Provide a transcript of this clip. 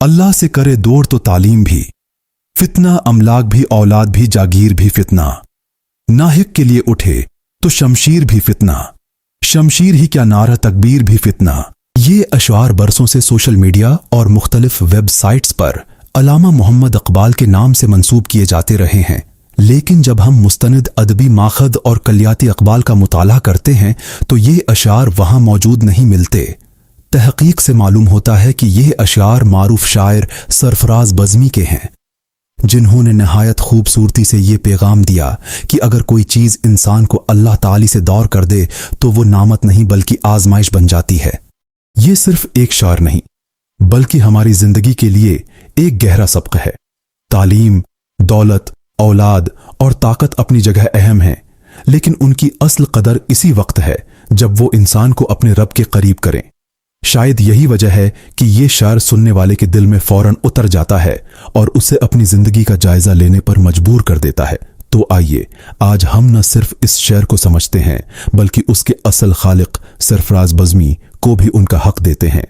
अल्लाह से करे दौड़ तो तालीम भी, फितना अमलाक भी औलाद भी जागीर भी फितना, नाहिक के लिए उठे तो शमशीर भी फितना, शमशीर ही क्या नारा तकबीर भी फितना। ये अशआर बरसों से सोशल मीडिया और मुख्तलिफ वेबसाइट्स पर अल्लामा मोहम्मद इकबाल के नाम से मंसूब किए जाते रहे हैं, लेकिन जब हम मुस्तनिद अदबी माखद और कलियाती इकबाल का मुताला करते हैं तो ये अशआर वहां मौजूद नहीं मिलते। तहकीक से मालूम होता है कि ये अशआर मारूफ शायर सरफराज बज़मी के हैं, जिन्होंने नहायत खूबसूरती से ये पैगाम दिया कि अगर कोई चीज़ इंसान को अल्लाह ताली से दौर कर दे तो वो नामत नहीं बल्कि आजमाइश बन जाती है। ये सिर्फ एक शार नहीं बल्कि हमारी जिंदगी के लिए एक गहरा सबक है। तालीम, दौलत, औलाद और ताकत अपनी जगह अहम है, लेकिन उनकी असल कदर इसी वक्त है जब वो इंसान को अपने रब के करीब करें। शायद यही वजह है कि ये शायर सुनने वाले के दिल में फौरन उतर जाता है और उसे अपनी जिंदगी का जायजा लेने पर मजबूर कर देता है। तो आइए आज हम न सिर्फ इस शेर को समझते हैं बल्कि उसके असल खालिक सरफराज बज़मी को भी उनका हक देते हैं।